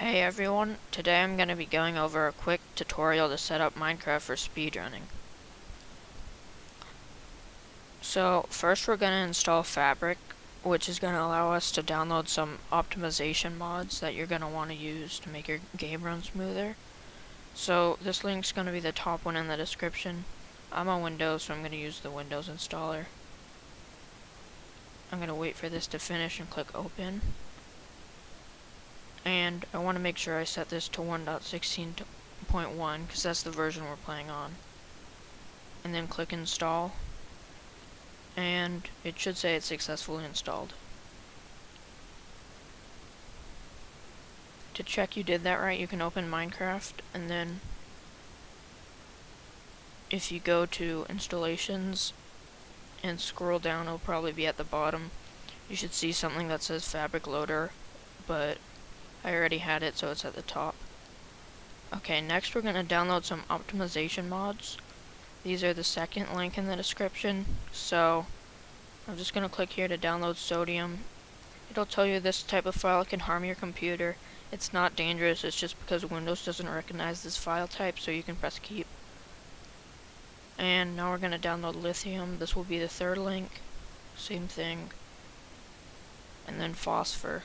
Hey everyone, today I'm going to be going over a quick tutorial to set up Minecraft for speedrunning. So first we're going to install Fabric, which is going to allow us to download some optimization mods that you're going to want to use to make your game run smoother. So this link's going to be the top one in the description. I'm on Windows, so I'm going to use the Windows installer. I'm going to wait for this to finish and click open. And I want to make sure I set this to 1.16.1 because that's the version we're playing on. And then click install, and it should say it's successfully installed. To check you did that right, you can open Minecraft, and then if you go to installations and scroll down, it'll probably be at the bottom. You should see something that says Fabric Loader, but I already had it, so it's at the top. Okay, next we're going to download some optimization mods. These are the second link in the description, so I'm just going to click here to download Sodium. It'll tell you this type of file can harm your computer. It's not dangerous, it's just because Windows doesn't recognize this file type, so you can press keep. And now we're going to download Lithium. This will be the third link. Same thing. And then Phosphor.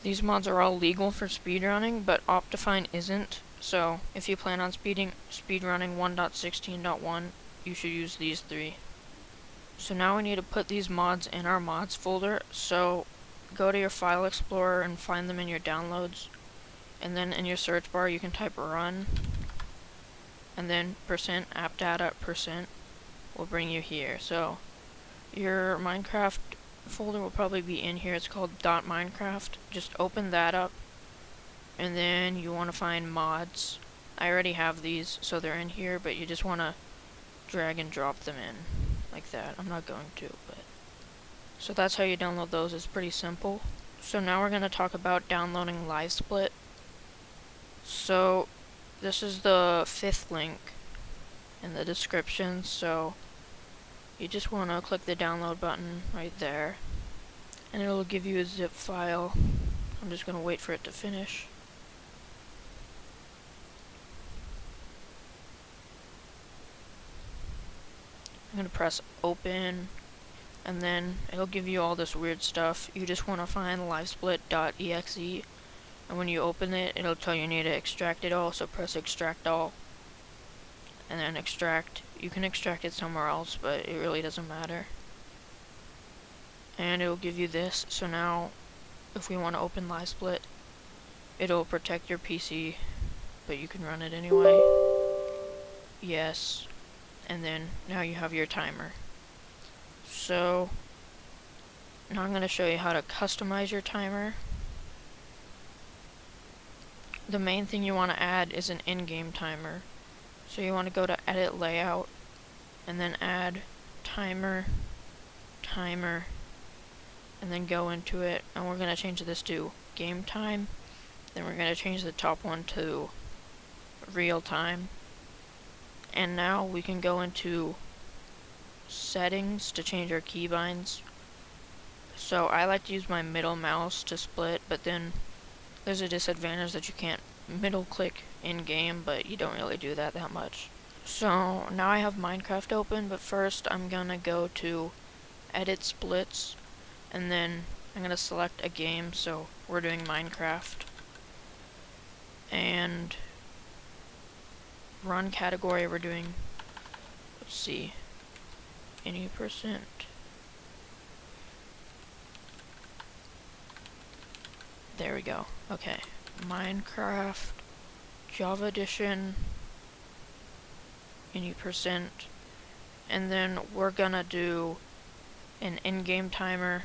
These mods are all legal for speedrunning, but Optifine isn't, so if you plan on speedrunning 1.16.1, you should use these three. So now we need to put these mods in our mods folder, so go to your file explorer and find them in your downloads, and then in your search bar you can type run, and then %appdata% will bring you here. So your Minecraft folder will probably be in here. It's called .minecraft. Just open that up, and then you want to find mods. I already have these, so they're in here, but you just want to drag and drop them in like that. I'm not going to, but so that's how you download those. It's pretty simple. So now we're going to talk about downloading LiveSplit. So this is the fifth link in the description, so you just want to click the download button right there, and it'll give you a zip file. I'm just going to wait for it to finish. I'm going to press open, and then it'll give you all this weird stuff. You just want to find livesplit.exe, and when you open it, it'll tell you need to extract it all, so press extract all, and then extract. You can extract it somewhere else, but it really doesn't matter. And it'll give you this, so now if we want to open LiveSplit, it'll protect your PC, but you can run it anyway. Yes. And then now you have your timer. So now I'm going to show you how to customize your timer. The main thing you want to add is an in-game timer. So you want to go to edit layout, and then add timer, and then go into it, and we're going to change this to game time. Then we're going to change the top one to real time. And now we can go into settings to change our keybinds. So I like to use my middle mouse to split, but then there's a disadvantage that you can't middle click in game, but you don't really do that much. So now I have Minecraft open, but first I'm gonna go to edit splits, and then I'm gonna select a game. So we're doing Minecraft, and run category we're doing, let's see, any %. There we go. Okay, Minecraft Java Edition, any %, and then we're gonna do an in-game timer,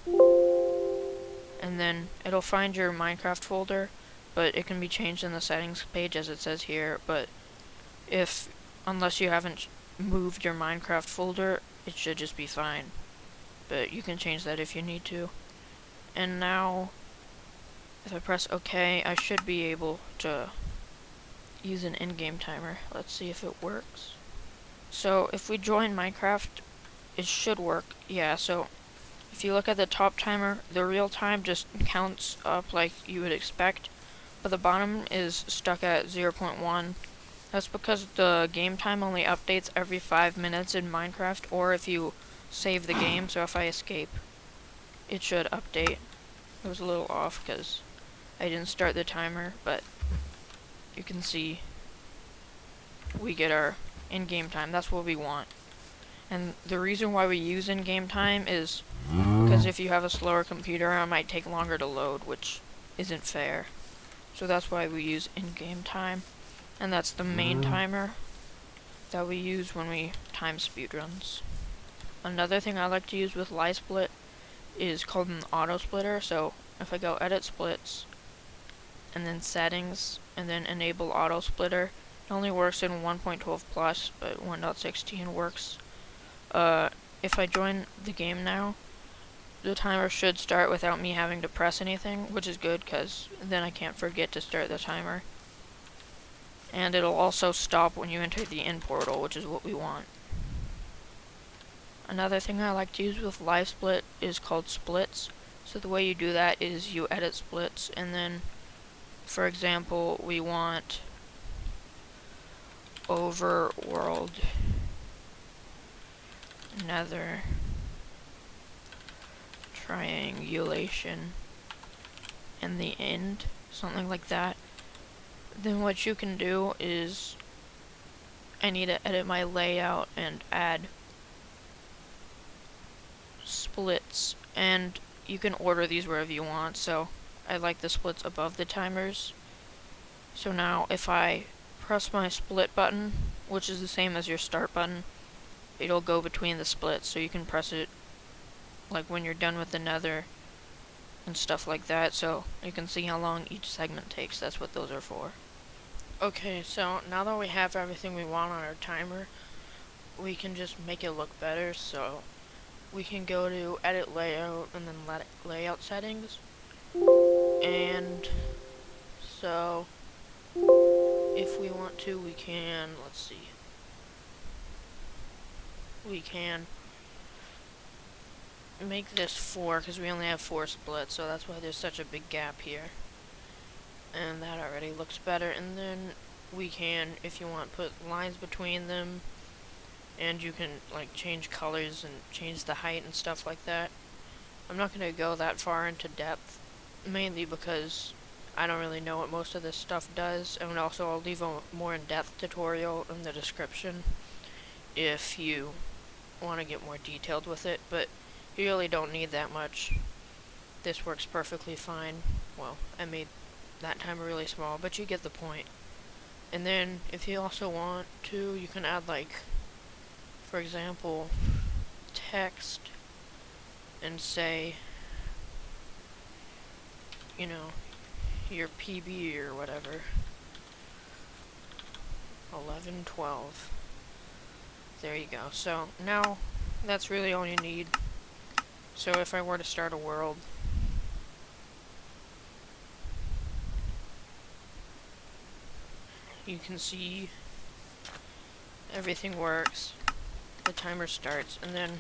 and then it'll find your Minecraft folder, but it can be changed in the settings page as it says here. But unless you haven't moved your Minecraft folder, it should just be fine, but you can change that if you need to. And now if I press OK, I should be able to use an in-game timer. Let's see if it works. So if we join Minecraft, it should work. Yeah, so if you look at the top timer, the real time just counts up like you would expect, but the bottom is stuck at 0.1. That's because the game time only updates every 5 minutes in Minecraft, or if you save the game, so if I escape, it should update. It was a little off because I didn't start the timer, but you can see we get our in-game time. That's what we want. And the reason why we use in-game time is because if you have a slower computer, it might take longer to load, which isn't fair. So that's why we use in-game time. And that's the main timer that we use when we time speedruns. Another thing I like to use with LiveSplit is called an auto splitter. So if I go edit splits and then settings and then enable auto splitter, it only works in 1.12 plus, but 1.16 works. If I join the game now, the timer should start without me having to press anything, which is good because then I can't forget to start the timer. And it'll also stop when you enter the in portal, which is what we want. Another thing I like to use with LiveSplit is called splits. So the way you do that is you edit splits, and then, for example, we want overworld nether triangulation and the end, something like that. Then what you can do is I need to edit my layout and add splits, and you can order these wherever you want. So I like the splits above the timers. So now if I press my split button, which is the same as your start button, it'll go between the splits, so you can press it like when you're done with the nether and stuff like that, so you can see how long each segment takes. That's what those are for. Okay, so now that we have everything we want on our timer, we can just make it look better. So we can go to edit layout and then layout settings, and so if we want to, we can, let's see, we can make this 4 because we only have 4 splits, so that's why there's such a big gap here. And that already looks better. And then we can, if you want, put lines between them, and you can like change colors and change the height and stuff like that. I'm not going to go that far into depth, mainly because I don't really know what most of this stuff does, and also I'll leave a more in-depth tutorial in the description if you want to get more detailed with it, but you really don't need that much. This works perfectly fine. Well, I made that timer really small, but you get the point. And then if you also want to, you can add, like, for example, text and say, you know, your PB or whatever, 1112. There you go. So now that's really all you need. So if I were to start a world, you can see everything works. The timer starts, and then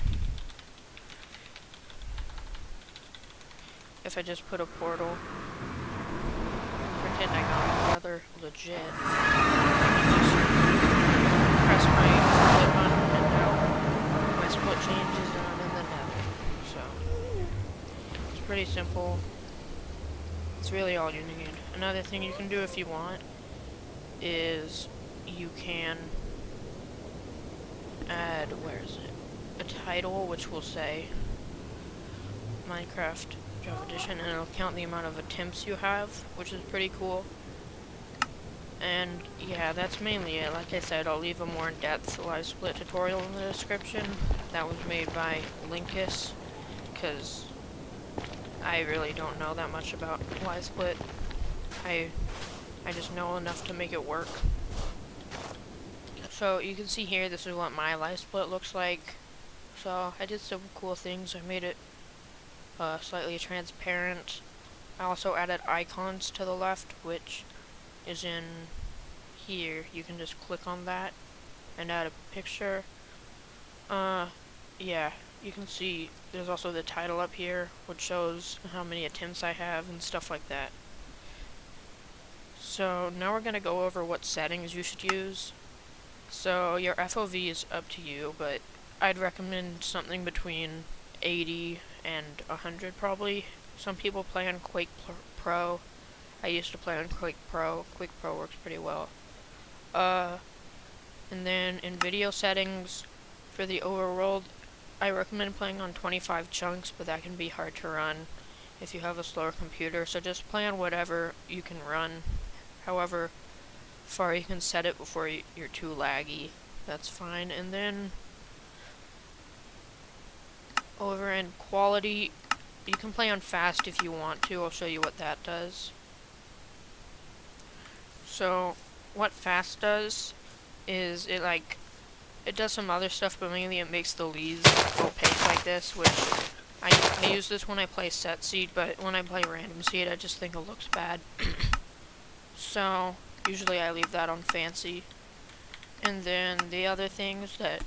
if I just put a portal, pretend I got another legit, press my split button, and now my split changes and I'm in the nether. So it's pretty simple. It's really all you need. Another thing you can do if you want is you can add, where is it? A title which will say Minecraft Java Edition, and it'll count the amount of attempts you have, which is pretty cool. And yeah, that's mainly it. Like I said, I'll leave a more in-depth LiveSplit tutorial in the description. That was made by Linkus, because I really don't know that much about LiveSplit. I just know enough to make it work. So you can see here, this is what my LiveSplit looks like. So I did some cool things. I made it slightly transparent. I also added icons to the left, which is in here. You can just click on that and add a picture. Yeah, you can see there's also the title up here, which shows how many attempts I have and stuff like that. So now we're going to go over what settings you should use. So your FOV is up to you, but I'd recommend something between 80 and 100 probably. Some people play on Quake Pro. I used to play on Quake Pro. Quake Pro works pretty well. And then in video settings, for the overworld, I recommend playing on 25 chunks, but that can be hard to run if you have a slower computer, so just play on whatever you can run. However far you can set it before you're too laggy, that's fine. And then over in quality, you can play on fast if you want to. I'll show you what that does. So what fast does is it does some other stuff, but mainly it makes the leads opaque like this, which I use this when I play set seed, but when I play random seed I just think it looks bad. So usually I leave that on fancy. And then the other things that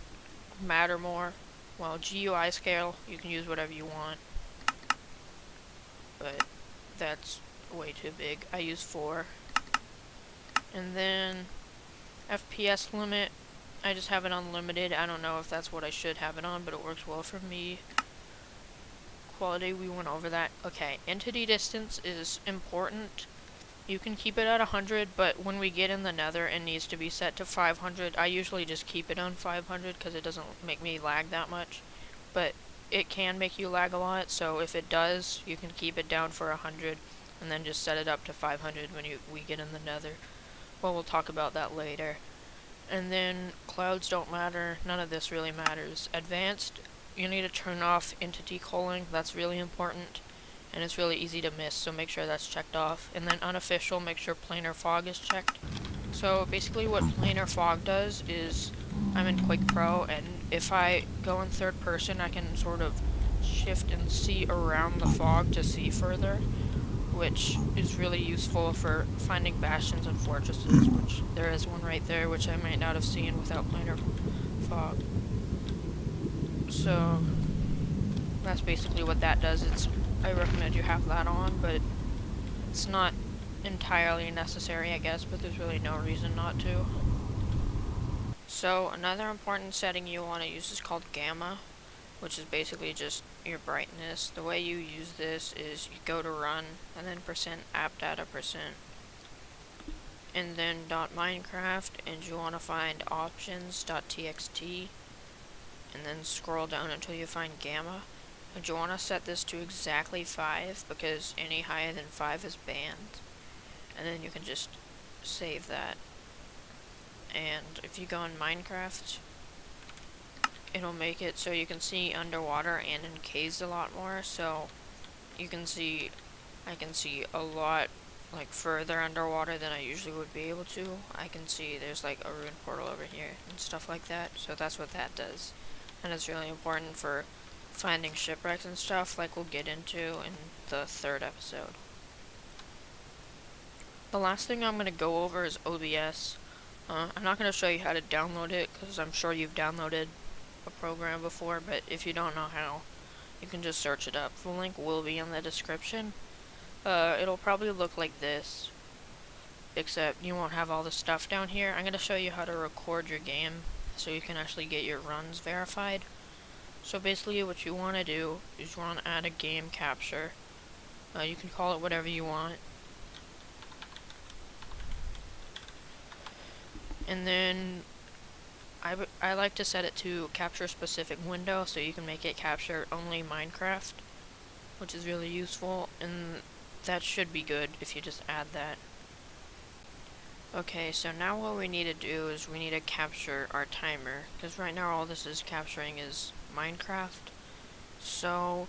matter more, well, GUI scale, you can use whatever you want, but that's way too big. I use 4. And then FPS limit, I just have it unlimited. I don't know if that's what I should have it on, but it works well for me. Quality, we went over that. Okay, entity distance is important. You can keep it at 100, but when we get in the nether, it needs to be set to 500. I usually just keep it on 500 because it doesn't make me lag that much. But it can make you lag a lot, so if it does, you can keep it down for 100 and then just set it up to 500 when we get in the nether. Well, we'll talk about that later. And then clouds don't matter. None of this really matters. Advanced, you need to turn off entity culling. That's really important. And it's really easy to miss, so make sure that's checked off. And then unofficial, make sure planar fog is checked. So basically what planar fog does is, I'm in Quake Pro, and if I go in third person, I can sort of shift and see around the fog to see further, which is really useful for finding bastions and fortresses, which there is one right there, which I might not have seen without planar fog. So that's basically what that does. I recommend you have that on, but it's not entirely necessary, I guess, but there's really no reason not to. So another important setting you want to use is called gamma, which is basically just your brightness. The way you use this is you go to run and then %appdata%, and then .minecraft, and you want to find options.txt, and then scroll down until you find gamma. And you want to set this to exactly 5, because any higher than 5 is banned. And then you can just save that. And if you go in Minecraft, it'll make it so you can see underwater and in caves a lot more. So you can see, I can see a lot like further underwater than I usually would be able to. I can see there's like a rune portal over here and stuff like that. So that's what that does. And it's really important for finding shipwrecks and stuff, like we'll get into in the 3rd episode. The last thing I'm going to go over is OBS. I'm not going to show you how to download it, because I'm sure you've downloaded a program before, but if you don't know how, you can just search it up. The link will be in the description. It'll probably look like this, except you won't have all the stuff down here. I'm going to show you how to record your game, so you can actually get your runs verified. So basically what you want to do is you want to add a game capture. You can call it whatever you want. And then I like to set it to capture a specific window, so you can make it capture only Minecraft, which is really useful, and that should be good if you just add that. Okay, so now what we need to do is we need to capture our timer, because right now all this is capturing is Minecraft. So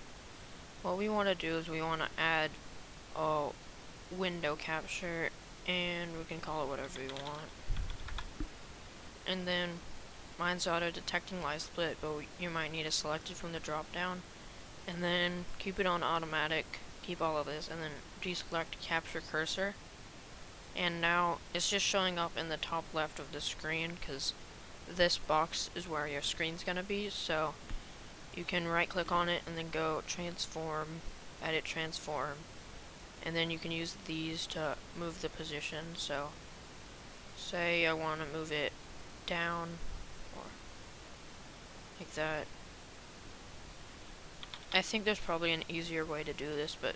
what we want to do is we want to add a window capture, and we can call it whatever we want. And then mine's auto detecting LiveSplit, but you might need to select it from the drop down, and then keep it on automatic, keep all of this, and then deselect capture cursor. And now it's just showing up in the top left of the screen, because this box is where your screen's gonna be. So you can right click on it and then go transform, edit transform, and then you can use these to move the position. So say I want to move it down or like that. I think there's probably an easier way to do this, but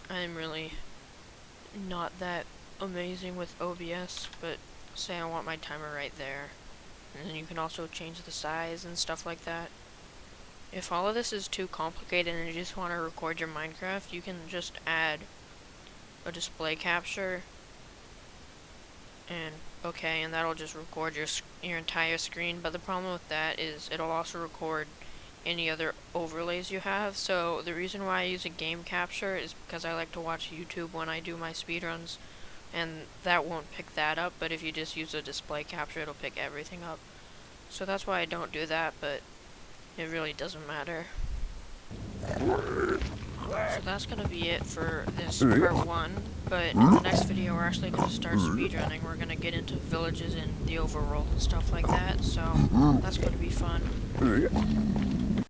I'm really not that amazing with OBS. But say I want my timer right there, and then you can also change the size and stuff like that. If all of this is too complicated and you just want to record your Minecraft, you can just add a display capture and and that'll just record your entire screen. But the problem with that is it'll also record any other overlays you have. So the reason why I use a game capture is because I like to watch YouTube when I do my speedruns, and that won't pick that up. But if you just use a display capture, it'll pick everything up. So that's why I don't do that, but it really doesn't matter. So that's gonna be it for this part 1, but in the next video we're actually gonna start speedrunning. We're gonna get into villages and the overworld and stuff like that, so that's gonna be fun.